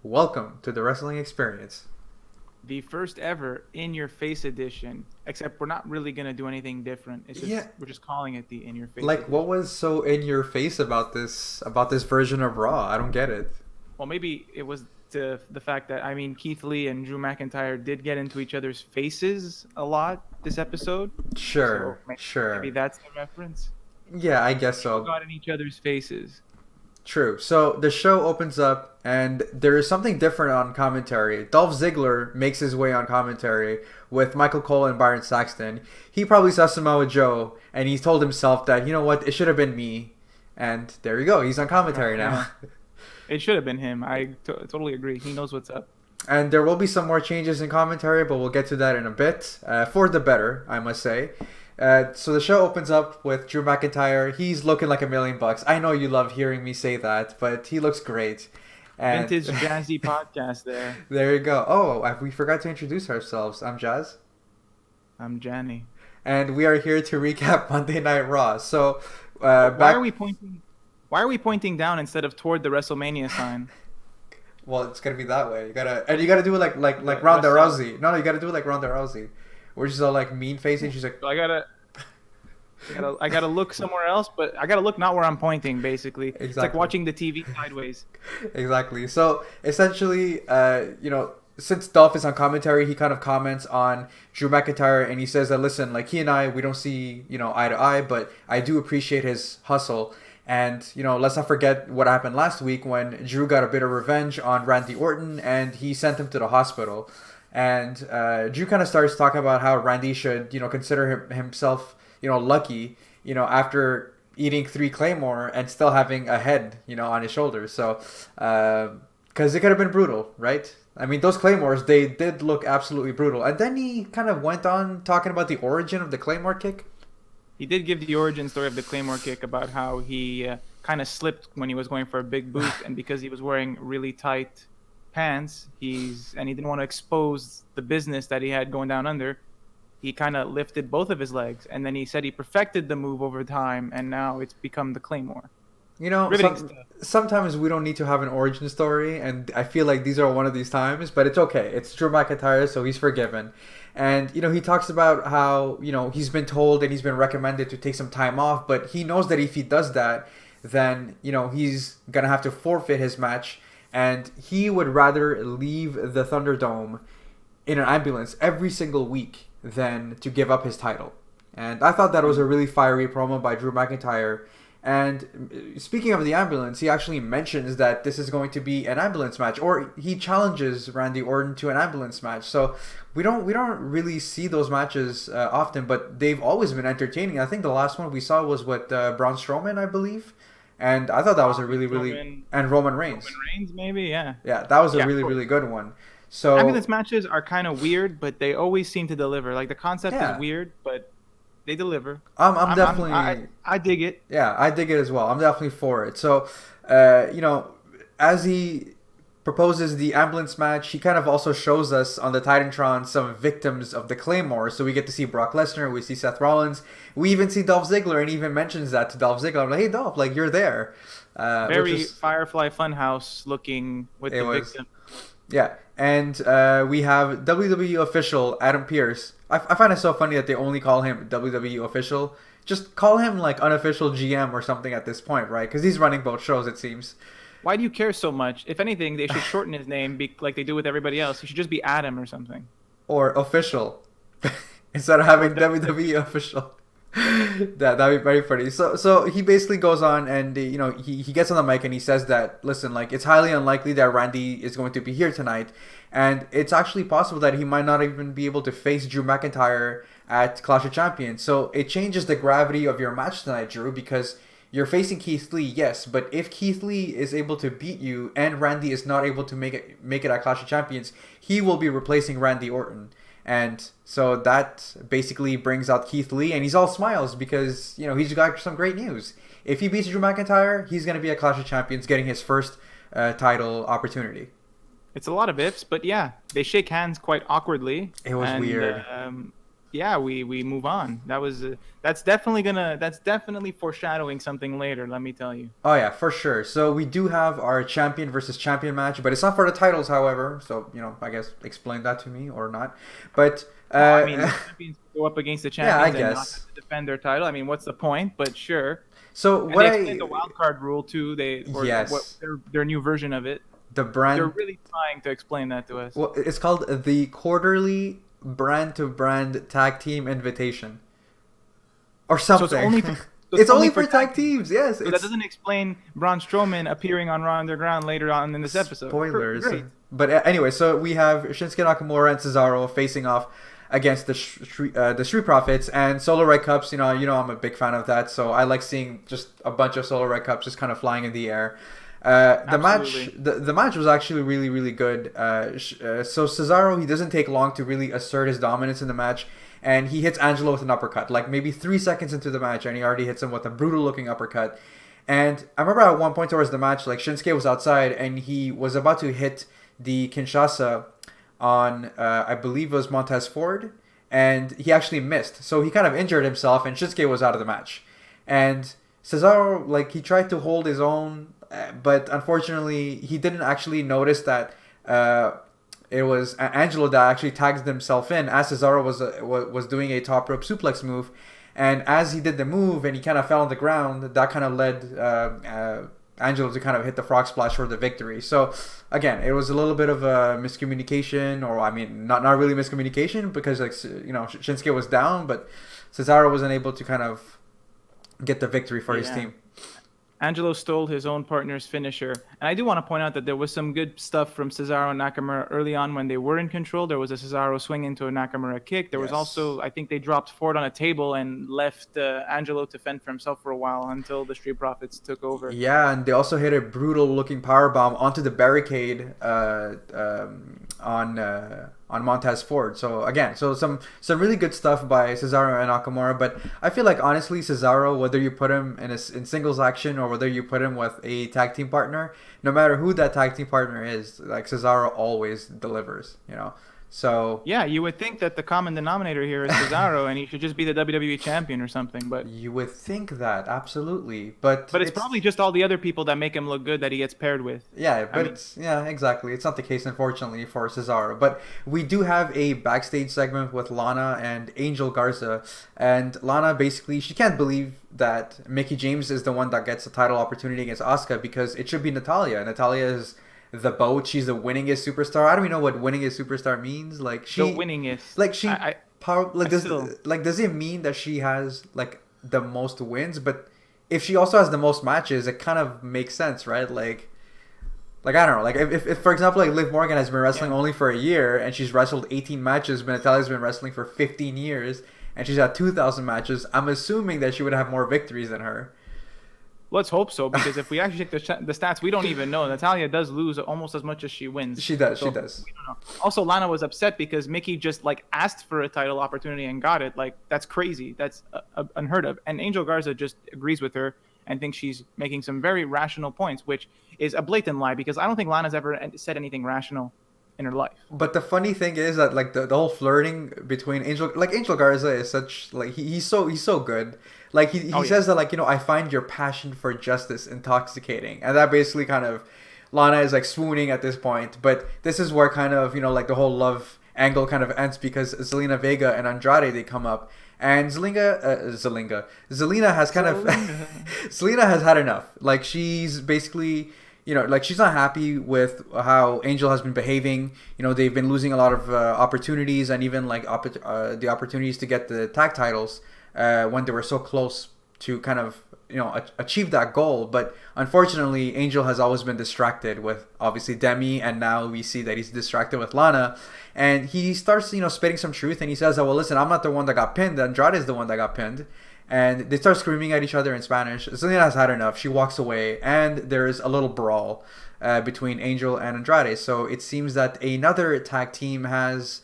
welcome to the Wrestling Experience. The first ever In Your Face edition, except we're not really going to do anything different. It's just Yeah, we're just calling it the In Your Face like what edition. was so in your face about this version of Raw? I don't get it. Well, maybe it was the fact that Keith Lee and Drew McIntyre did get into each other's faces a lot this episode. Sure, So maybe sure. that's the reference. Yeah, I guess People so. got in each other's faces. True. So the show opens up, and there is something different on commentary. Dolph Ziggler makes his way on commentary with Michael Cole and Byron Saxton. He probably saw Samoa Joe, and he told himself that, you know what, it should have been me. And there you go. He's on commentary Yeah, now. it should have been him. I totally agree. He knows what's up. And there will be some more changes in commentary, but we'll get to that in a bit. For the better, I must say. So the show opens up with Drew McIntyre. He's looking like $1,000,000. I know you love hearing me say that, but he looks great. And Vintage jazzy podcast there. there you go. Oh, we forgot to introduce ourselves. I'm Jazz, I'm Janny. and we are here to recap Monday Night Raw. So, Why back. are we pointing? Why are we pointing down instead of toward the WrestleMania sign? Well, it's gonna be that way. You gotta do it like The Ronda rest Rousey. No, you gotta do it like Ronda Rousey, where she's all like mean facing. She's like, So I gotta look somewhere else, but I gotta look not where I'm pointing. Basically, it's like exactly. watching the TV sideways. Exactly. So essentially, since Dolph is on commentary, he kind of comments on Drew McIntyre, and he says that, listen, like he and I, we don't see eye to eye, but I do appreciate his hustle. And let's not forget what happened last week when Drew got a bit of revenge on Randy Orton, and he sent him to the hospital. And Drew kind of starts talking about how Randy should, consider himself, lucky, after eating 3 Claymore and still having a head, on his shoulders. So, because it could have been brutal, right? I mean, those Claymores, they did look absolutely brutal. And then he kind of went on talking about the origin of the Claymore kick. He did give the origin story of the Claymore kick about how he kind of slipped when he was going for a big boost, and because he was wearing really tight pants, he didn't want to expose the business that he had going down under. He kind of lifted both of his legs, and then he said he perfected the move over time, and now it's become the Claymore. Riveting stuff. Sometimes we don't need to have an origin story, and I feel like these are one of these times, but it's okay. It's Drew McIntyre, so he's forgiven. And, he talks about how, he's been told and he's been recommended to take some time off, but he knows that if he does that, then, he's going to have to forfeit his match, and he would rather leave the Thunderdome in an ambulance every single week than to give up his title. And I thought that was a really fiery promo by Drew McIntyre. And speaking of the ambulance, he actually mentions that this is going to be an ambulance match, or he challenges Randy Orton to an ambulance match. So we don't really see those matches often, but they've always been entertaining. I think the last one we saw was with Braun Strowman, I believe, and I thought that was a and Roman Reigns. Roman Reigns, maybe, yeah. Yeah, that was a Yeah, really really good one. So ambulance matches are kind of weird, but they always seem to deliver. Like the concept yeah, is weird, but they deliver. I'm definitely I dig it. yeah, I dig it as well. I'm definitely for it. So, as he proposes the ambulance match, he kind of also shows us on the Titantron some victims of the Claymore. So we get to see Brock Lesnar, we see Seth Rollins, we even see Dolph Ziggler, and he even mentions that to Dolph Ziggler. I'm like, hey Dolph, like you're there. Very Firefly Funhouse looking with the victim. Yeah, and we have WWE official Adam Pearce. I find it so funny that they only call him WWE official. Just call him like unofficial GM or something at this point, right? Because he's running both shows, it seems. Why do you care so much? If anything, they should shorten his name like they do with everybody else. He should just be Adam or something. Or official. Instead of having WWE official. That'd be very funny. So he basically goes on and he gets on the mic and he says that, listen, like it's highly unlikely that Randy is going to be here tonight, and it's actually possible that he might not even be able to face Drew McIntyre at Clash of Champions. So it changes the gravity of your match tonight, Drew, because you're facing Keith Lee, yes, but if Keith Lee is able to beat you and Randy is not able to make it at Clash of Champions, he will be replacing Randy Orton. And so that basically brings out Keith Lee, and he's all smiles because, he's got some great news. If he beats Drew McIntyre, he's going to be at Clash of Champions getting his first title opportunity. It's a lot of ifs, but yeah, they shake hands quite awkwardly. It was weird. yeah, we move on. That's definitely foreshadowing something later. Let me tell you. Oh yeah, for sure. So we do have our champion versus champion match, but it's not for the titles, however. So I guess explain that to me or not. But Well, I mean, the champions go up against the yeah, I champions and not guess. have to defend their title. I mean, what's the point? But sure. So And what they I explained the wild card rule too. What yes, their new version of it. the They're brand. really trying to explain that to us. Well, it's called the quarterly brand to brand tag team invitation or So something. it's Only only for for tag teams. Yes, So that doesn't explain Braun Strowman appearing on Raw Underground later on in this episode. spoilers. Great. But anyway, so we have Shinsuke Nakamura and Cesaro facing off against the Street Profits and Solo Red Cups. I'm a big fan of that, so I like seeing just a bunch of Solo Red Cups just kind of flying in the air. The match was actually really really good. So Cesaro, he doesn't take long to really assert his dominance in the match, and he hits Angelo with an uppercut, like maybe 3 seconds into the match, and he already hits him with a brutal looking uppercut. And I remember at one point towards the match, like Shinsuke was outside and he was about to hit the Kinshasa on I believe it was Montez Ford, and he actually missed, so he kind of injured himself, and Shinsuke was out of the match. And Cesaro, like, he tried to hold his own, but unfortunately he didn't actually notice that it was Angelo that actually tagged himself in as Cesaro was doing a top rope suplex move. And as he did the move and he kind of fell on the ground, that kind of led Angelo to kind of hit the frog splash for the victory. So again, it was a little bit of a miscommunication, or I mean, not really miscommunication, because Shinsuke was down, but Cesaro wasn't able to kind of get the victory for his team. Angelo stole his own partner's finisher. And I do want to point out that there was some good stuff from Cesaro and Nakamura early on when they were in control. There was a Cesaro swing into a Nakamura kick. There was also, I think they dropped Ford on a table and left Angelo to fend for himself for a while until the Street Profits took over. Yeah, and they also hit a brutal looking powerbomb onto the barricade on Montez Ford. So again, some really good stuff by Cesaro and Nakamura. But I feel like honestly, Cesaro, whether you put him in singles action or whether you put him with a tag team partner, no matter who that tag team partner is, like Cesaro always delivers. So yeah, you would think that the common denominator here is Cesaro, and he should just be the WWE champion or something. But you would think that, absolutely, but it's probably just all the other people that make him look good that he gets paired with. Yeah, but exactly. It's not the case, unfortunately, for Cesaro. But we do have a backstage segment with Lana and Angel Garza, and Lana basically, she can't believe that Mickie James is the one that gets the title opportunity against Asuka, because it should be Natalya. Natalya is the boat. She's the winningest superstar. I don't even know what winningest superstar means. Like she, the winningest. Like she, does it mean that she has like the most wins? But if she also has the most matches, it kind of makes sense, right? Like I don't know. Like if for example, like Liv Morgan has been wrestling only for a year and she's wrestled 18 matches, but Natalya's been wrestling for 15 years and she's had 2,000 matches, I'm assuming that she would have more victories than her. Let's hope so, because if we actually check the stats, we don't even know. Natalya does lose almost as much as she wins. She does. We don't know. Also, Lana was upset because Mickie just asked for a title opportunity and got it. Like, that's crazy. That's unheard of. And Angel Garza just agrees with her and thinks she's making some very rational points, which is a blatant lie, because I don't think Lana's ever said anything rational in her life. But the funny thing is that like the whole flirting between Angel Garza is such, like, he's so good. Like he says that, like, I find your passion for justice intoxicating, and that basically kind of, Lana is like swooning at this point. But this is where kind of like the whole love angle kind of ends, because Zelina Vega and Andrade, they come up, and Zelina has kind of Zelina has had enough. Like, she's basically, like, she's not happy with how Angel has been behaving. They've been losing a lot of opportunities, and even like the opportunities to get the tag titles when they were so close to kind of achieve that goal. But unfortunately, Angel has always been distracted with obviously Demi, and now we see that he's distracted with Lana, and he starts spitting some truth, and he says that, well, listen, I'm not the one that got pinned, Andrade is the one that got pinned. And they start screaming at each other in Spanish. Zelina has had enough. She walks away, and there's a little brawl between Angel and Andrade. So it seems that another tag team has,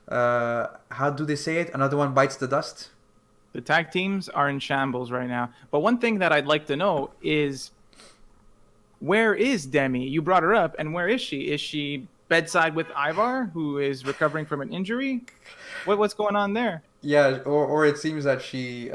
how do they say it? Another one bites the dust? The tag teams are in shambles right now. But one thing that I'd like to know is, where is Demi? You brought her up, and where is she? Is she bedside with Ivar, who is recovering from an injury? What's going on there? Yeah, or it seems that she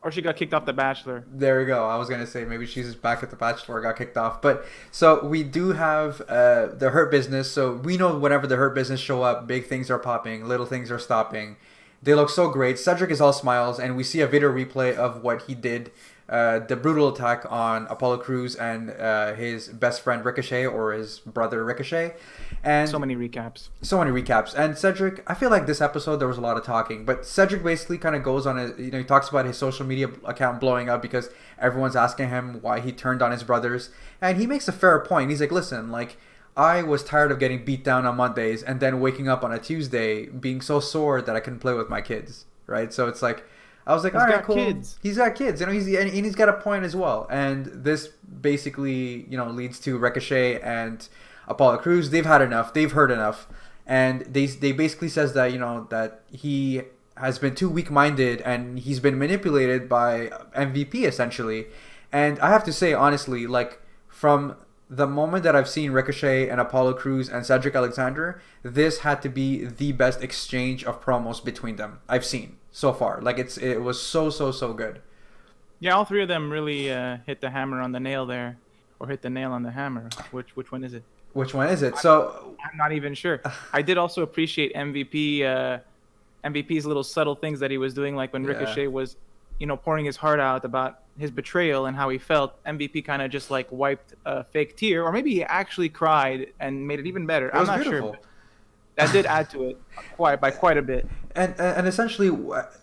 Or she got kicked off The Bachelor. there we go. I was gonna say maybe she's back at the Bachelor, got kicked off. But so we do have the Hurt Business. So we know whenever the Hurt Business show up, big things are popping, little things are stopping. They look so great. Cedric is all smiles, and we see a video replay of what he did, the brutal attack on Apollo Crews and his best friend Ricochet, or his brother Ricochet. And So many recaps. so many recaps. And Cedric, I feel like this episode there was a lot of talking, but Cedric basically kind of goes on a, he talks about his social media account blowing up because everyone's asking him why he turned on his brothers, and he makes a fair point. He's like, listen, like, I was tired of getting beat down on Mondays and then waking up on a Tuesday being so sore that I couldn't play with my kids, right? So it's like, I was like, He's all right, got cool. kids. He's got kids, he's got a point as well. And this basically, leads to Ricochet and Apollo Crews. They've had enough. They've heard enough, and they basically says that that he has been too weak-minded and he's been manipulated by MVP essentially. And I have to say honestly, like, from the moment that I've seen Ricochet and Apollo Crews and Cedric Alexander, this had to be the best exchange of promos between them I've seen so far. Like, it was so good. Yeah, all three of them really hit the hammer on the nail there, or hit the nail on the hammer. Which one is it? Which one is it? So I'm not even sure. I did also appreciate MVP's little subtle things that he was doing, like when Yeah. Ricochet was, pouring his heart out about his betrayal and how he felt. MVP kind of just like wiped a fake tear, or maybe he actually cried and made it even better. it I'm was not beautiful. sure. That did add to it by quite a bit. And essentially,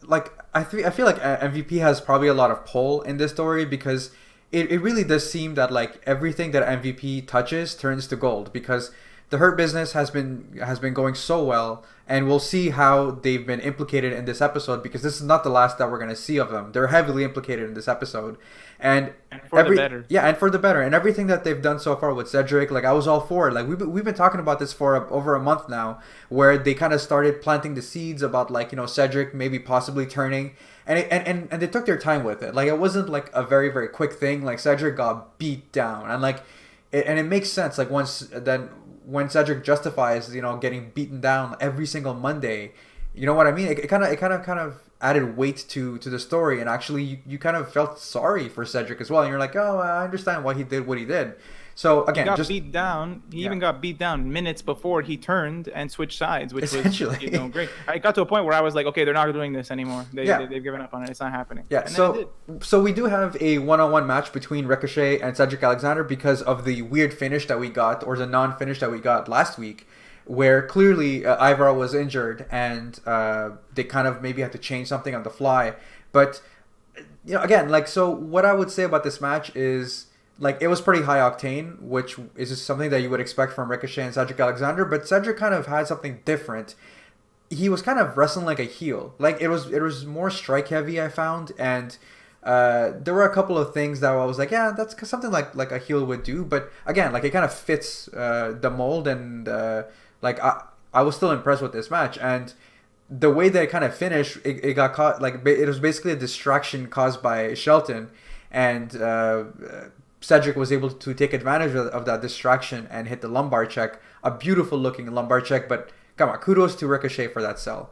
like, I feel like MVP has probably a lot of pull in this story because it really does seem that, like, everything that MVP touches turns to gold, because the Hurt Business has been going so well, and we'll see how they've been implicated in this episode, because this is not the last that we're going to see of them. They're heavily implicated in this episode, and for the better. Yeah, and for the better. And everything that they've done so far with Cedric, like, I was all for it. Like, we've been talking about this for over a month now, where they kind of started planting the seeds about, like, Cedric maybe possibly turning, and they took their time with it. Like, it wasn't like a very very quick thing. Like, Cedric got beat down, and like, it makes sense. Like, when Cedric justifies, getting beaten down every single Monday, you know what I mean? It kind of added weight to the story, and actually you kind of felt sorry for Cedric as well, and you're like, oh, I understand why he did what he did. So again, He got just beat down. He Yeah. even got beat down minutes before he turned and switched sides, which was Essentially. great. I got to a point where I was like, okay, they're not doing this anymore. Yeah. They've given up on it. It's not happening. Yeah, And then it did. so we do have a one-on-one match between Ricochet and Cedric Alexander because of the weird finish that we got, or the non-finish that we got last week, where clearly Ivar was injured, and they kind of maybe had to change something on the fly. But again, like, so what I would say about this match is, like, it was pretty high octane, which is just something that you would expect from Ricochet and Cedric Alexander. But Cedric kind of had something different. He was kind of wrestling like a heel. Like, it was more strike heavy, I found, and there were a couple of things that I was like, yeah, that's something like a heel would do. But again, like, it kind of fits the mold, and like, I was still impressed with this match. And the way that it kind of finished, it got caught, like, it was basically a distraction caused by Shelton, and Cedric was able to take advantage of that distraction and hit the lumbar check, a beautiful looking lumbar check. But come on, kudos to Ricochet for that sell.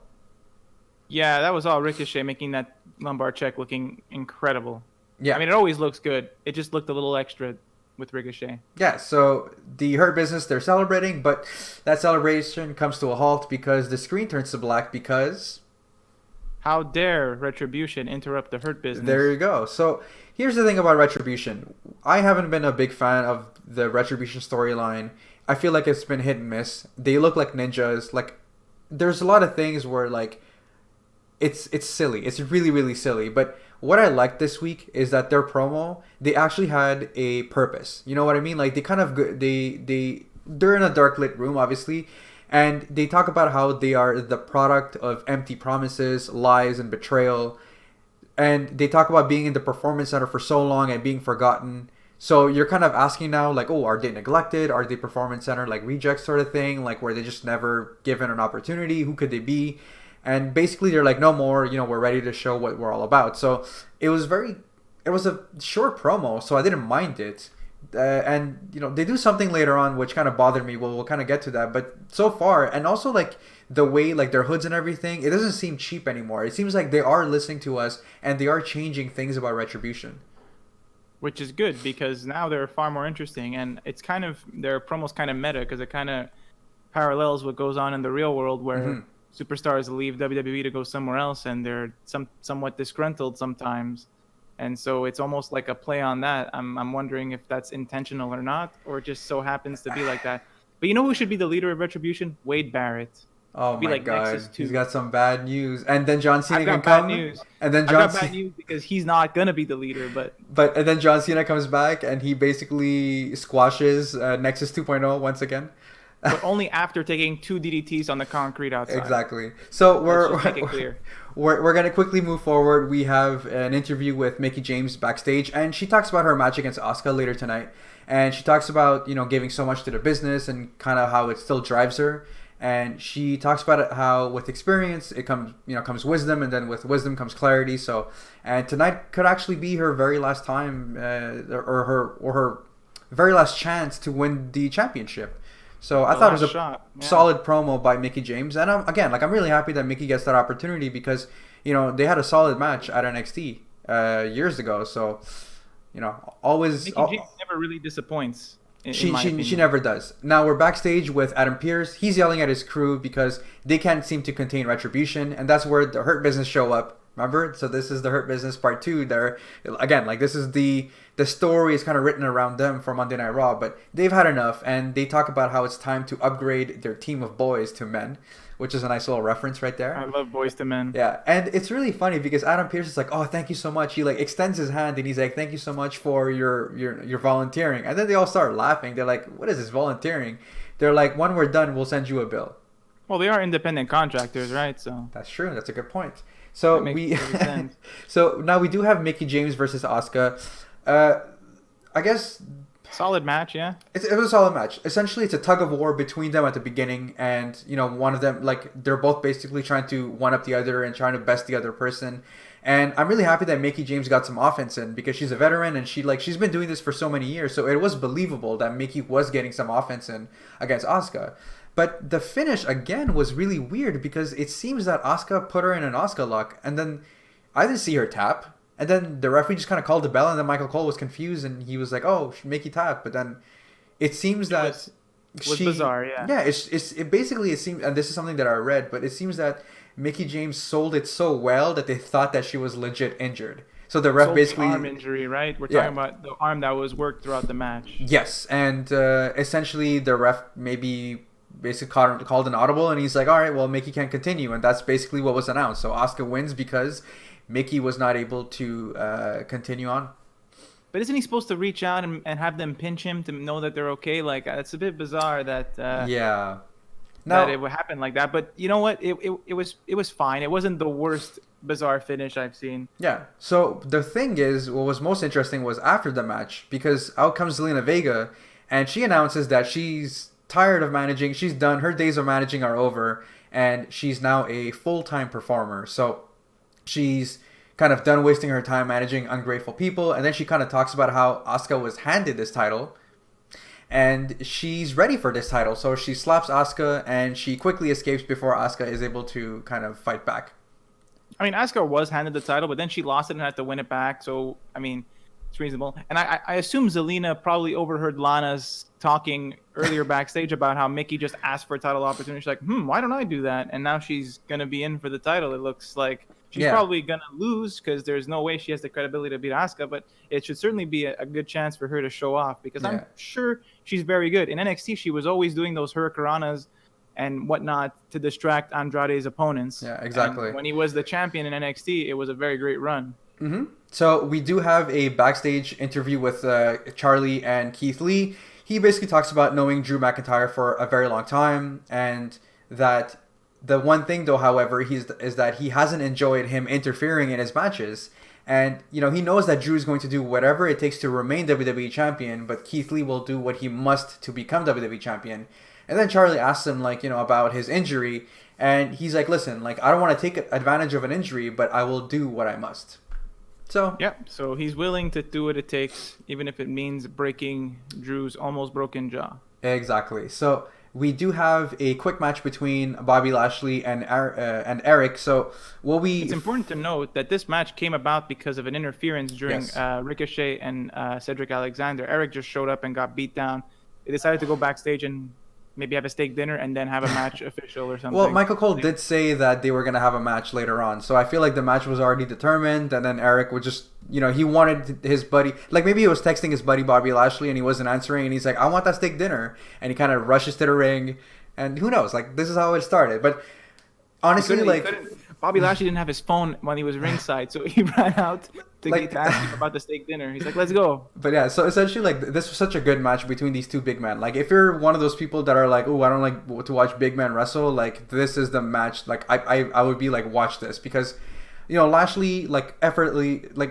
Yeah, that was all Ricochet making that lumbar check looking incredible. Yeah. I mean, it always looks good. It just looked a little extra with Ricochet. Yeah, so the Hurt Business, they're celebrating, but that celebration comes to a halt because the screen turns to black because... How dare Retribution interrupt the Hurt Business? There you go. So here's the thing about Retribution. I haven't been a big fan of the Retribution storyline. I feel like it's been hit and miss. They look like ninjas. Like, there's a lot of things where, like, it's silly. It's really, really silly. But what I liked this week is that their promo, they actually had a purpose. You know what I mean? Like, they kind of, they're in a dark lit room, obviously, and they talk about how they are the product of empty promises, lies, and betrayal. And they talk about being in the performance center for so long and being forgotten. So you're kind of asking now, like, oh, are they neglected? Are they performance center, like, rejects sort of thing? Like, were they just never given an opportunity? Who could they be? And basically they're like, no more, we're ready to show what we're all about. So it was a short promo, so I didn't mind it. and they do something later on which kind of bothered me. We'll kind of get to that, but so far, and also like the way like their hoods and everything, it doesn't seem cheap anymore. It seems like they are listening to us and they are changing things about Retribution, which is good because now they're far more interesting, and it's kind of their promos kind of meta because it kind of parallels what goes on in the real world where superstars leave WWE to go somewhere else and they're somewhat disgruntled sometimes. And so it's almost like a play on that. I'm wondering if that's intentional or not, or it just so happens to be like that. But you know who should be the leader of Retribution? Wade Barrett. Oh be my like God, Nexus 2. He's got some bad news. And then John Cena I've got can bad come. news. And then I've John got bad news because he's not gonna be the leader. But and then John Cena comes back and he basically squashes Nexus 2.0 once again. But only after taking 2 DDTs on the concrete outside. Exactly. So make it clear. We're gonna quickly move forward. We have an interview with Mickie James backstage, and she talks about her match against Asuka later tonight. And she talks about giving so much to the business and kind of how it still drives her. And she talks about it, how with experience it comes comes wisdom, and then with wisdom comes clarity. So, and tonight could actually be her very last time, or her very last chance to win the championship. So I thought it was a solid promo by Mickie James, and I'm really happy that Mickie gets that opportunity because they had a solid match at NXT years ago. So always Mickie James never really disappoints. She never does. Now we're backstage with Adam Pearce. He's yelling at his crew because they can't seem to contain Retribution, and that's where the Hurt Business show up. Remember? So this is the Hurt Business part 2. There again, like this is the story is kind of written around them for Monday Night Raw, but they've had enough, and they talk about how it's time to upgrade their team of boys to men, which is a nice little reference right there. I love boys to men. Yeah, and it's really funny because Adam Pearce is like, "Oh, thank you so much." He like extends his hand and he's like, "Thank you so much for your volunteering." And then they all start laughing. They're like, "What is this volunteering?" They're like, "When we're done, we'll send you a bill." Well, they are independent contractors, right? So that's true. That's a good point. So so now we do have Mickie James versus Asuka. I guess solid match, yeah. It was a solid match. Essentially, it's a tug of war between them at the beginning, and one of them, like, they're both basically trying to one up the other and trying to best the other person. And I'm really happy that Mickie James got some offense in because she's a veteran and she's been doing this for so many years. So it was believable that Mickie was getting some offense in against Asuka. But the finish, again, was really weird because it seems that Asuka put her in an Asuka lock, and then I didn't see her tap. And then the referee just kind of called the bell, and then Michael Cole was confused, and he was like, "Oh, Mickie tap." But then it seems that it was bizarre, yeah. Yeah, it basically seems, and this is something that I read, but it seems that Mickie James sold it so well that they thought that she was legit injured. So the ref basically arm injury, right? We're talking about the arm that was worked throughout the match. Yes, and essentially the ref basically called an audible, and he's like, "All right, well, Mickie can't continue," and that's basically what was announced. So Asuka wins because Mickie was not able to continue on. But isn't he supposed to reach out and have them pinch him to know that they're okay? Like, it's a bit bizarre that that it would happen like that. But you know what? It was fine. It wasn't the worst bizarre finish I've seen. Yeah. So the thing is, what was most interesting was after the match, because out comes Zelina Vega, and she announces that she's tired of managing. She's done. Her days of managing are over, and she's now a full-time performer. So she's kind of done wasting her time managing ungrateful people, and then she kind of talks about how Asuka was handed this title, and she's ready for this title. So she slaps Asuka, and she quickly escapes before Asuka is able to kind of fight back. I mean, Asuka was handed the title, but then she lost it and had to win it back. So, I mean, it's reasonable. And I assume Zelina probably overheard Lana's talking earlier backstage about how Mickie just asked for a title opportunity. She's like, why don't I do that? And now she's going to be in for the title. It looks like she's probably going to lose because there's no way she has the credibility to beat Asuka, but it should certainly be a good chance for her to show off because I'm sure she's very good. In NXT, she was always doing those hurricanranas and whatnot to distract Andrade's opponents. Yeah, exactly. And when he was the champion in NXT, it was a very great run. Mm-hmm. So we do have a backstage interview with Charlie and Keith Lee. He basically talks about knowing Drew McIntyre for a very long time, and that the one thing, though, however, is that he hasn't enjoyed him interfering in his matches. And, he knows that Drew is going to do whatever it takes to remain WWE champion, but Keith Lee will do what he must to become WWE champion. And then Charlie asks him, about his injury, and he's like, listen, I don't want to take advantage of an injury, but I will do what I must. So yeah, so he's willing to do what it takes, even if it means breaking Drew's almost broken jaw. exactly. So we do have a quick match between Bobby Lashley and Eric. So It's important to note that this match came about because of an interference during Yes. Ricochet and Cedric Alexander. Eric just showed up and got beat down. They decided to go backstage and maybe have a steak dinner and then have a match official or something. Well, Michael Cole did say that they were going to have a match later on. So I feel like the match was already determined. And then Eric would just, he wanted his buddy. Like maybe he was texting his buddy Bobby Lashley and he wasn't answering. And he's like, I want that steak dinner. And he kind of rushes to the ring. And who knows? Like, this is how it started. But honestly, Bobby Lashley didn't have his phone when he was ringside. So he ran out to ask him about the steak dinner. He's like, let's go. But yeah, so essentially, like, this was such a good match between these two big men. Like, if you're one of those people that are like, oh, I don't like to watch big men wrestle, like, this is the match. Like, I would be like, watch this. Because, Lashley, like,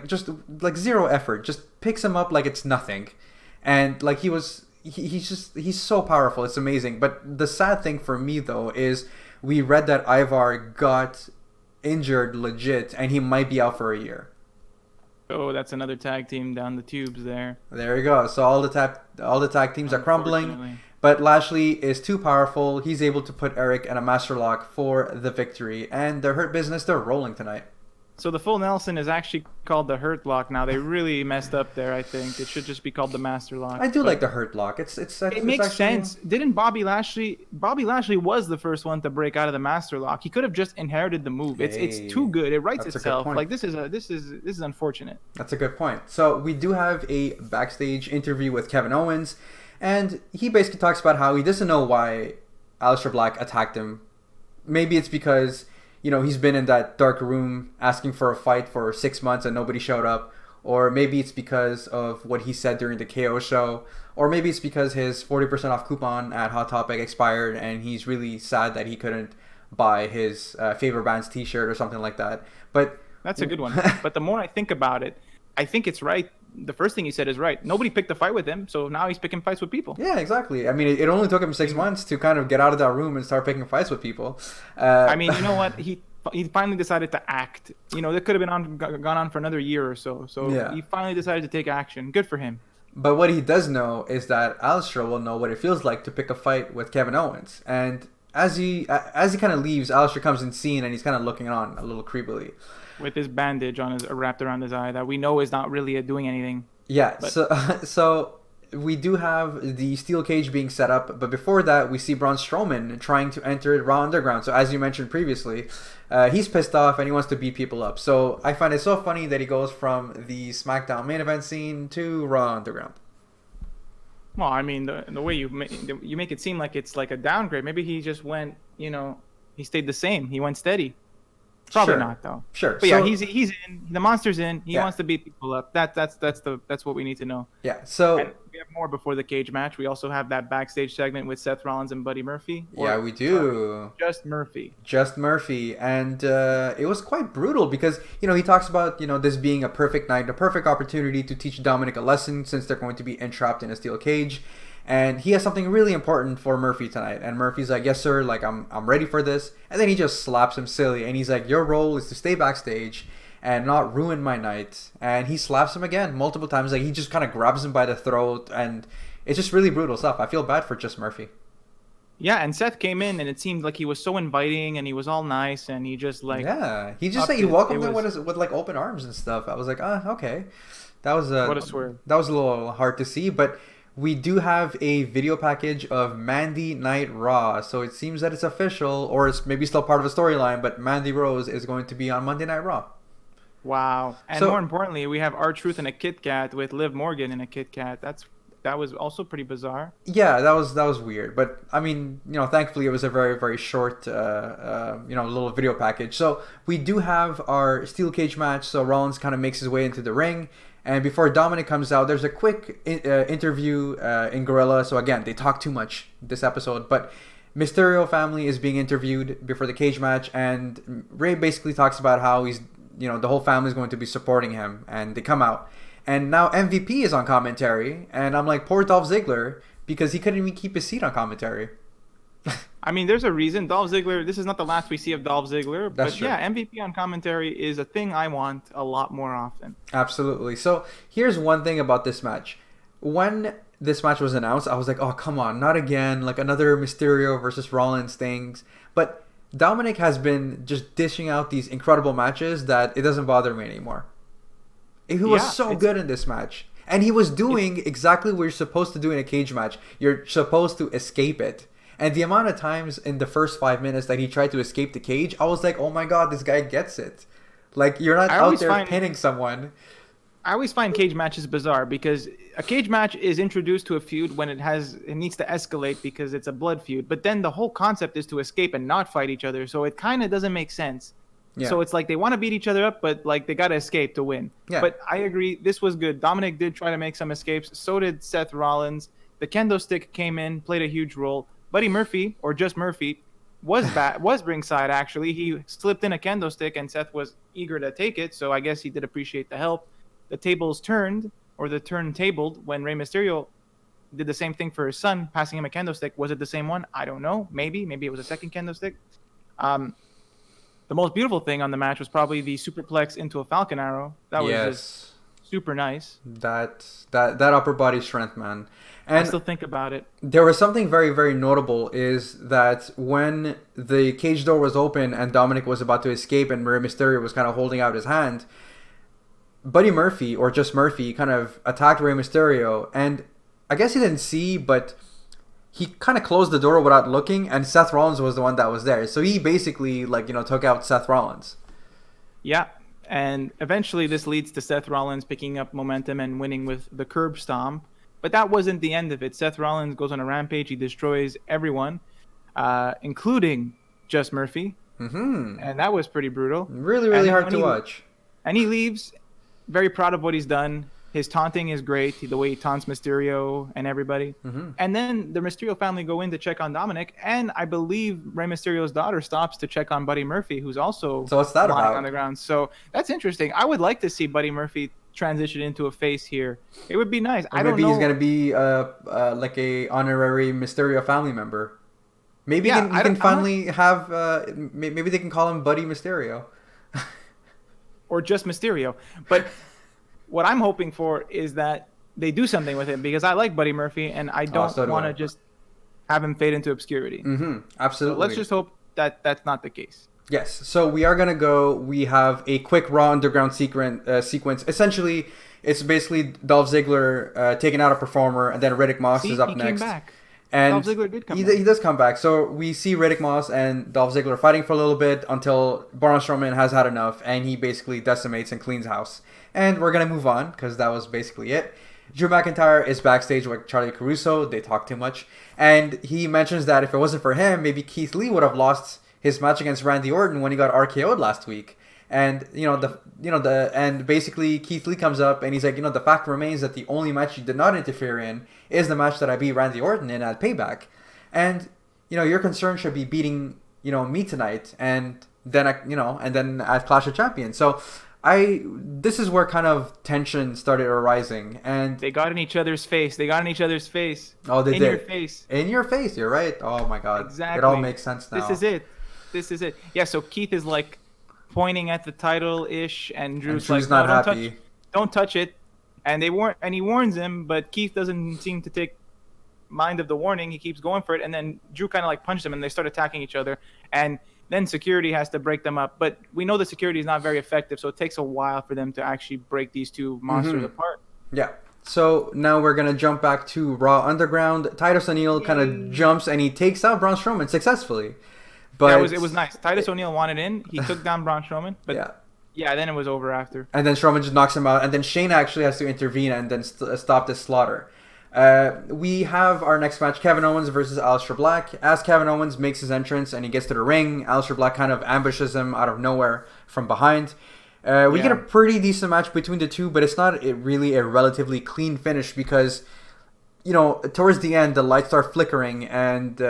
just zero effort, just picks him up like it's nothing. And, like, he's so powerful. It's amazing. But the sad thing for me, though, is we read that Ivar got injured legit and he might be out for a year. Oh, that's another tag team down the tubes there. There you go. So all the tag teams are crumbling, but Lashley is too powerful. He's able to put Eric in a master lock for the victory, and the Hurt Business, they're rolling tonight. So the full Nelson is actually called the Hurt Lock now. They really messed up there, I think. It should just be called the Master Lock. I do like the Hurt Lock. It makes sense. Didn't Bobby Lashley was the first one to break out of the Master Lock. He could have just inherited the move. It's too good. It writes itself. Like this is unfortunate. That's a good point. So we do have a backstage interview with Kevin Owens, and he basically talks about how he doesn't know why Aleister Black attacked him. Maybe it's because he's been in that dark room asking for a fight for 6 months and nobody showed up. Or maybe it's because of what he said during the KO show. Or maybe it's because his 40% off coupon at Hot Topic expired and he's really sad that he couldn't buy his favorite band's t-shirt or something like that. But that's a good one. But the more I think about it, I think it's right. The first thing he said is right. Nobody picked a fight with him, so now he's picking fights with people. Yeah, exactly. I mean, it only took him 6 months to kind of get out of that room and start picking fights with people. I mean, you know what? He finally decided to act. That could have been gone on for another year or so. So yeah. He finally decided to take action. Good for him. But what he does know is that Aleister will know what it feels like to pick a fight with Kevin Owens. And as he kind of leaves, Aleister comes in scene and he's kind of looking on a little creepily. With his bandage wrapped around his eye that we know is not really doing anything. Yeah, so we do have the steel cage being set up, but before that, we see Braun Strowman trying to enter Raw Underground. So as you mentioned previously, he's pissed off and he wants to beat people up. So I find it so funny that he goes from the SmackDown main event scene to Raw Underground. Well, I mean, the way you make it seem like it's like a downgrade. Maybe he just went, he stayed the same. He went steady. Probably not though. Sure. But yeah, he's in. The monster's in. He wants to beat people up. That's what we need to know. Yeah. So and we have more before the cage match. We also have that backstage segment with Seth Rollins and Buddy Murphy. Yeah, we do. Just Murphy. And it was quite brutal because he talks about this being a perfect night, a perfect opportunity to teach Dominik a lesson since they're going to be entrapped in a steel cage. And he has something really important for Murphy tonight. And Murphy's like, yes, sir, like, I'm ready for this. And then he just slaps him silly. And he's like, your role is to stay backstage and not ruin my night. And he slaps him again multiple times. Like, he just kind of grabs him by the throat. And it's just really brutal stuff. I feel bad for just Murphy. Yeah, and Seth came in and it seemed like he was so inviting and he was all nice. And he just like... Yeah, he just he welcomed him with like open arms and stuff. I was like, okay. That was what a swerve. That was a little hard to see, but... We do have a video package of Mandy Night Raw, so it seems that it's official, or it's maybe still part of a storyline, but Mandy Rose is going to be on Monday Night Raw. Wow. And more importantly, we have R-Truth in a Kit Kat with Liv Morgan in a Kit Kat. That was also pretty bizarre. Yeah, that was weird, but I mean, thankfully it was a very, very short, little video package. So we do have our steel cage match, so Rollins kind of makes his way into the ring. And before Dominik comes out, there's a quick interview in Gorilla. So again, they talk too much this episode. But Mysterio family is being interviewed before the cage match. And Ray basically talks about how he's, the whole family is going to be supporting him. And they come out. And now MVP is on commentary. And I'm like, poor Dolph Ziggler, because he couldn't even keep his seat on commentary. I mean, there's a reason. Dolph Ziggler, this is not the last we see of Dolph Ziggler. That's But true. yeah, MVP on commentary is a thing I want a lot more often. Absolutely. So here's one thing about this match. When this match was announced, I was like, oh, come on, not again. Like another Mysterio versus Rollins things. But Dominik has been just dishing out these incredible matches that it doesn't bother me anymore. He was so good in this match. And he was doing exactly what you're supposed to do in a cage match. You're supposed to escape it. And the amount of times in the first 5 minutes that he tried to escape the cage, I was like, oh my god, this guy gets it. Like, you're not out there pinning someone. I always find cage matches bizarre because a cage match is introduced to a feud when it needs to escalate because it's a blood feud. But then the whole concept is to escape and not fight each other. So it kind of doesn't make sense. Yeah. So it's like they want to beat each other up, but like they got to escape to win. Yeah. But I agree. This was good. Dominik did try to make some escapes. So did Seth Rollins. The kendo stick came in, played a huge role. Buddy Murphy, or just Murphy, was ringside, actually. He slipped in a kendo stick, and Seth was eager to take it. So I guess he did appreciate the help. The tables turned, or the turn tabled, when Rey Mysterio did the same thing for his son, passing him a kendo stick. Was it the same one? I don't know. Maybe it was a second kendo stick. The most beautiful thing on the match was probably the superplex into a Falcon Arrow. That was just super nice. That upper body strength, man. And I still think about it. There was something very, very notable is that when the cage door was open and Dominik was about to escape and Rey Mysterio was kind of holding out his hand, Buddy Murphy, or just Murphy, kind of attacked Rey Mysterio. And I guess he didn't see, but he kind of closed the door without looking, and Seth Rollins was the one that was there. So he basically, took out Seth Rollins. Yeah, and eventually this leads to Seth Rollins picking up momentum and winning with the curb stomp. But that wasn't the end of it. Seth Rollins goes on a rampage. He destroys everyone, including just Murphy. Mm-hmm. And that was pretty brutal. Really, really hard to watch. And he leaves, very proud of what he's done. His taunting is great, the way he taunts Mysterio and everybody. Mm-hmm. And then the Mysterio family go in to check on Dominik, and I believe Rey Mysterio's daughter stops to check on Buddy Murphy, who's also what's that lying about? On the ground. So that's interesting. I would like to see Buddy Murphy transition into a face here. It would be nice. Or maybe he's gonna be like a honorary Mysterio family member. Maybe he can finally have. Maybe they can call him Buddy Mysterio. Or just Mysterio, but. What I'm hoping for is that they do something with him because I like Buddy Murphy and I don't want to just have him fade into obscurity. Mm-hmm. Absolutely. So let's just hope that that's not the case. Yes. So we are going to go. We have a quick Raw Underground sequence. Essentially, it's basically Dolph Ziggler taking out a performer, and then Riddick Moss is up next. Came back. And Dolph Ziggler did come back. He does come back. So we see Riddick Moss and Dolph Ziggler fighting for a little bit until Braun Strowman has had enough, and he basically decimates and cleans house. And we're going to move on because that was basically it. Drew McIntyre is backstage with Charlie Caruso. They talk too much. And he mentions that if it wasn't for him, maybe Keith Lee would have lost his match against Randy Orton when he got RKO'd last week. And and basically Keith Lee comes up and he's like, the fact remains that the only match you did not interfere in is the match that I beat Randy Orton in at Payback. And your concern should be beating me tonight and then at Clash of Champions. So this is where kind of tension started arising, and they got in each other's face. Oh, they did. In your face. In your face. You're right. Oh my God. Exactly. It all makes sense now. This is it. Yeah. So Keith is like pointing at the title ish, and Drew's like, not happy. Don't touch it. And he warns him, but Keith doesn't seem to take mind of the warning. He keeps going for it, and then Drew kind of like punched him, and they start attacking each other, and then security has to break them up. But we know the security is not very effective, so it takes a while for them to actually break these two monsters apart. Yeah. So now we're going to jump back to Raw Underground. Titus O'Neil kind of jumps and he takes out Braun Strowman successfully. But yeah, it was nice. Titus O'Neil wanted in. He took down Braun Strowman. But yeah, then it was over after. And then Strowman just knocks him out. And then Shayna actually has to intervene and then stop this slaughter. We have our next match, Kevin Owens versus Aleister Black. As Kevin Owens makes his entrance and he gets to the ring, Aleister Black kind of ambushes him out of nowhere from behind. We get a pretty decent match between the two, but it's not really a relatively clean finish because, towards the end, the lights start flickering, and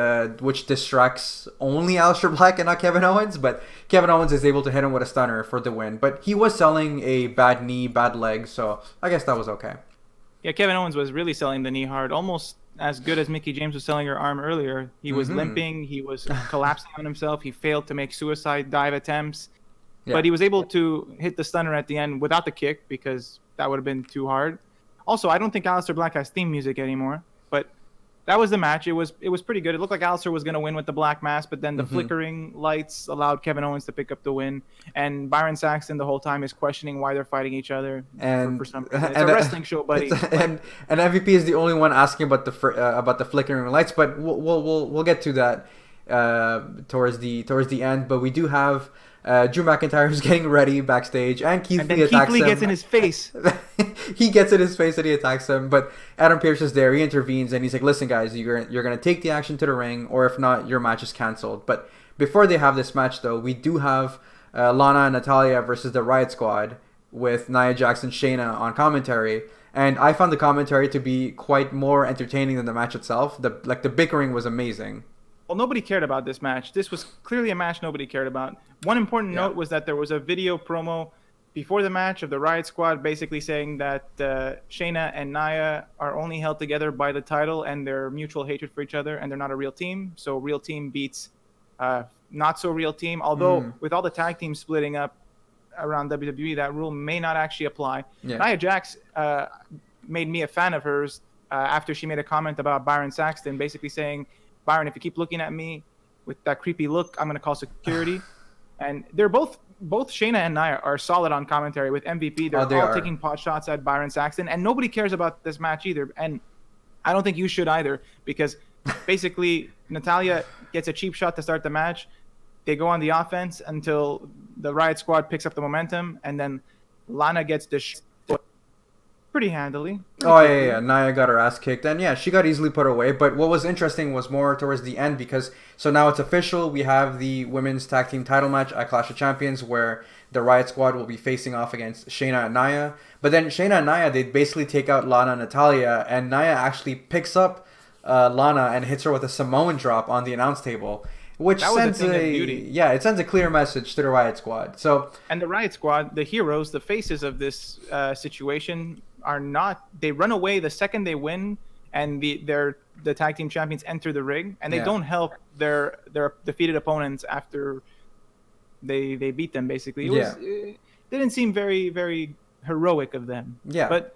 which distracts only Aleister Black and not Kevin Owens, but Kevin Owens is able to hit him with a stunner for the win. But he was selling a bad knee, bad leg, so I guess that was okay. Yeah, Kevin Owens was really selling the knee hard, almost as good as Mickey James was selling her arm earlier. He was limping. He was collapsing on himself. He failed to make suicide dive attempts. Yeah. But he was able to hit the stunner at the end without the kick because that would have been too hard. Also, I don't think Aleister Black has theme music anymore. But that was the match. It was pretty good. It looked like Aleister was going to win with the black mask, but then the flickering lights allowed Kevin Owens to pick up the win. And Byron Saxton the whole time is questioning why they're fighting each other. And for some reason. It's a wrestling show, buddy. And MVP is the only one asking about the flickering lights, but we'll get to that towards the end. But we do have Drew McIntyre who's getting ready backstage, and Keith Lee attacks him. Keith Lee gets in his face. He gets in his face and he attacks him, but Adam Pearce is there. He intervenes and he's like, "Listen, guys, you're gonna take the action to the ring, or if not, your match is canceled." But before they have this match, though, we do have Lana and Natalya versus the Riott Squad with Nia Jax and Shayna on commentary. And I found the commentary to be quite more entertaining than the match itself. The bickering was amazing. Well, nobody cared about this match. This was clearly a match nobody cared about. One important note was that there was a video promo before the match of the Riott Squad basically saying that Shayna and Nia are only held together by the title and their mutual hatred for each other, and they're not a real team. So real team beats not so real team. Although with all the tag teams splitting up around WWE, that rule may not actually apply. Yeah. Nia Jax made me a fan of hers after she made a comment about Byron Saxton, basically saying, "Byron, if you keep looking at me with that creepy look, I'm going to call security." And they're both Shayna and Nia are solid on commentary with MVP. They're all taking pot shots at Byron Saxton, and nobody cares about this match either. And I don't think you should either, because basically Natalya gets a cheap shot to start the match. They go on the offense until the Riott Squad picks up the momentum, and then Lana gets pretty handily. Yeah. Nia got her ass kicked, and yeah, she got easily put away. But what was interesting was more towards the end, because so now it's official. We have the women's tag team title match at Clash of Champions, where the Riott Squad will be facing off against Shayna and Nia. But then Shayna and Nia, they basically take out Lana and Natalya, and Nia actually picks up Lana and hits her with a Samoan drop on the announce table. Which sends it sends a clear message to the Riott Squad. And the Riott Squad, the heroes, the faces of this situation, are not. They run away the second they win, and the tag team champions enter the ring, and they don't help their defeated opponents after they beat them. Basically, it didn't seem very, very heroic of them. Yeah. But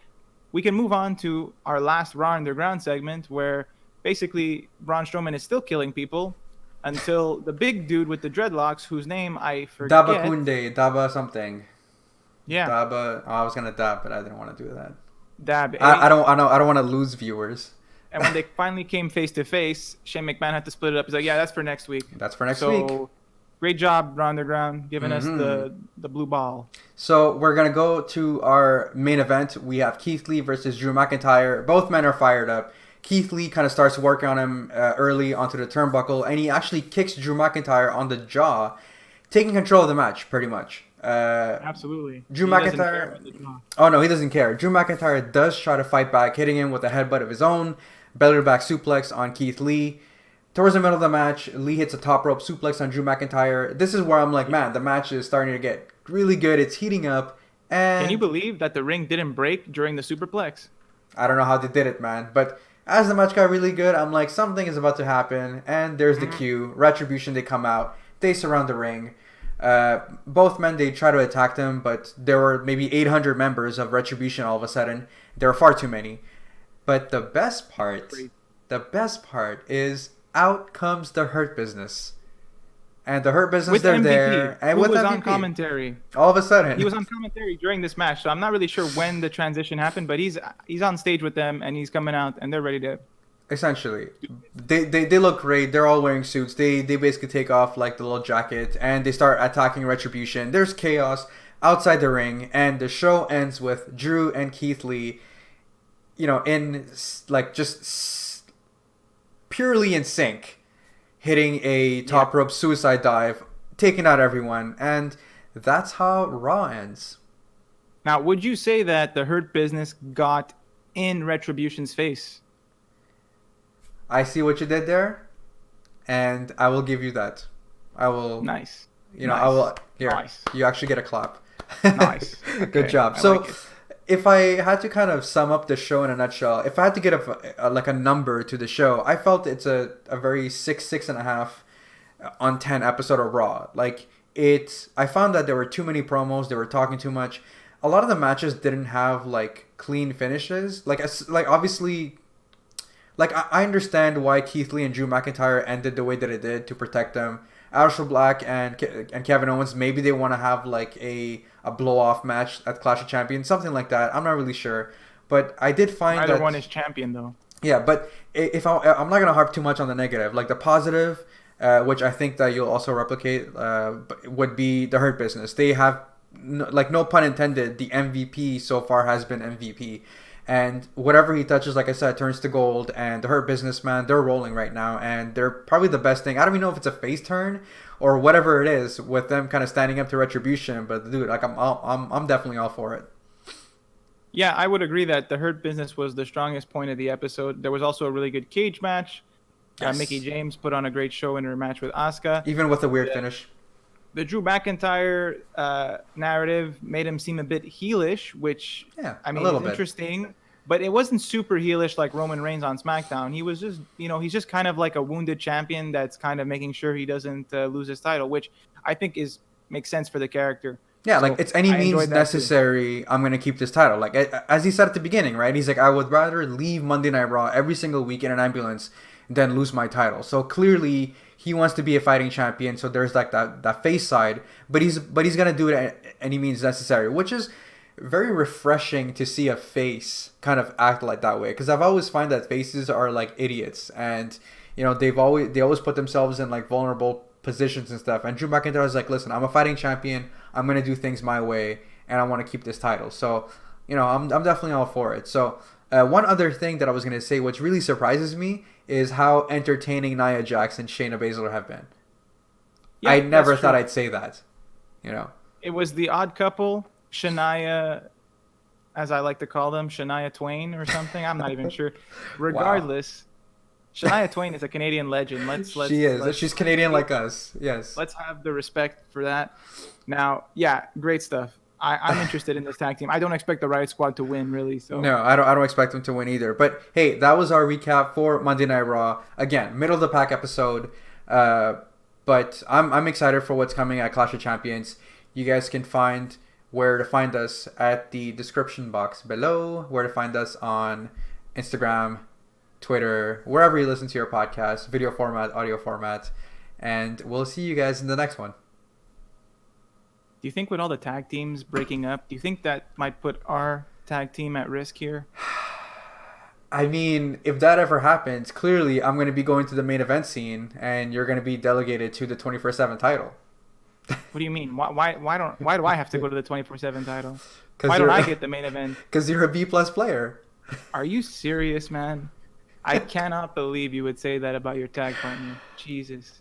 we can move on to our last Raw Underground segment, where basically Braun Strowman is still killing people until the big dude with the dreadlocks, whose name I forget. Daba something. Yeah. Daba. Oh, I was gonna dab, but I didn't want to do that. Dab. I don't want to lose viewers. And when they finally came face to face, Shane McMahon had to split it up. He's like, "Yeah, that's for next week." That's for next week. So, great job, Raw Underground, giving us the blue ball. So we're gonna go to our main event. We have Keith Lee versus Drew McIntyre. Both men are fired up. Keith Lee kind of starts working on him early onto the turnbuckle, and he actually kicks Drew McIntyre on the jaw, taking control of the match pretty much. Absolutely. Drew McIntyre. Oh no, he doesn't care. Drew McIntyre does try to fight back, hitting him with a headbutt of his own, belly to back suplex on Keith Lee. Towards the middle of the match, Lee hits a top rope suplex on Drew McIntyre. This is where I'm like, man, the match is starting to get really good. It's heating up. And can you believe that the ring didn't break during the superplex? I don't know how they did it, man, but as the match got really good, I'm like, something is about to happen. And there's the cue. Retribution, they come out. They surround the ring. Both men, they try to attack them, but there were maybe 800 members of Retribution all of a sudden. There were far too many. But the best part is out comes the Hurt Business. And the Hurt Business, they're there. And with MVP. On commentary. All of a sudden. He was on commentary during this match, so I'm not really sure when the transition happened, but he's on stage with them, and he's coming out, and they're ready to... Essentially. They look great. They're all wearing suits. They basically take off like the little jacket, and they start attacking Retribution. There's chaos outside the ring, and the show ends with Drew and Keith Lee, in like just purely in sync, hitting a top rope suicide dive, taking out everyone, and that's how Raw ends. Now, would you say that the Hurt Business got in Retribution's face? I see what you did there, and I will give you that. I will. Nice. I will. Here, nice. You actually get a clap. Nice. Good job. So, if I had to kind of sum up the show in a nutshell, if I had to get like a number to the show, I felt it's a very 6.5 on 10 episode of Raw. Like I found that there were too many promos. They were talking too much. A lot of the matches didn't have like clean finishes. Like obviously, like I understand why Keith Lee and Drew McIntyre ended the way that it did to protect them. Aleister Black and Kevin Owens, maybe they want to have like a blow off match at Clash of Champions, something like that. I'm not really sure, but I did find Neither that one is champion though. Yeah, but if I'm not gonna harp too much on the negative, like the positive, which I think that you'll also replicate, would be the Hurt Business. They have no pun intended, the MVP so far has been MVP. And whatever he touches, like I said, turns to gold. And the Hurt Business, man, they're rolling right now. And they're probably the best thing. I don't even know if it's a face turn or whatever it is with them kind of standing up to Retribution. But dude, like I'm definitely all for it. Yeah, I would agree that the Hurt Business was the strongest point of the episode. There was also a really good cage match. Yes. Mickie James put on a great show in her match with Asuka. Even with a weird finish. The Drew McIntyre narrative made him seem a bit heelish, which I mean, is interesting. But it wasn't super heelish like Roman Reigns on SmackDown. He was just, he's just kind of like a wounded champion that's kind of making sure he doesn't lose his title, which I think makes sense for the character. Yeah, so like it's any means necessary. I'm gonna keep this title. Like as he said at the beginning, right? He's like, I would rather leave Monday Night Raw every single week in an ambulance than lose my title. So clearly he wants to be a fighting champion. So there's like that face side, but he's gonna do it at any means necessary, which is very refreshing to see a face kind of act like that way. Because I've always find that faces are like idiots, and they always put themselves in like vulnerable positions and stuff. And Drew McIntyre is like, listen, I'm a fighting champion. I'm gonna do things my way, and I want to keep this title. So, I'm definitely all for it. So, one other thing that I was gonna say, which really surprises me, is how entertaining Nia Jax and Shayna Baszler have been. Yeah, I never thought I'd say that. It was the odd couple, Shania, as I like to call them, Shania Twain or something. I'm not even sure. Regardless. Wow. Shania Twain is a Canadian legend. She's Canadian like us. Yes. Let's have the respect for that. Now, yeah, great stuff. I'm interested in this tag team. I don't expect the Riott Squad to win, really. So no, I don't expect them to win either. But hey, that was our recap for Monday Night Raw. Again, middle of the pack episode. But I'm excited for what's coming at Clash of Champions. You guys can find where to find us at the description box below. Where to find us on Instagram, Twitter, wherever you listen to your podcast, video format, audio format, and we'll see you guys in the next one. Do you think with all the tag teams breaking up, do you think that might put our tag team at risk here? I mean, if that ever happens, clearly I'm going to be going to the main event scene, and you're going to be delegated to the 24/7 title. What do you mean? Why do I have to go to the 24/7 title? Why don't I get the main event? Because you're a B+ player. Are you serious, man? I cannot believe you would say that about your tag partner. Jesus.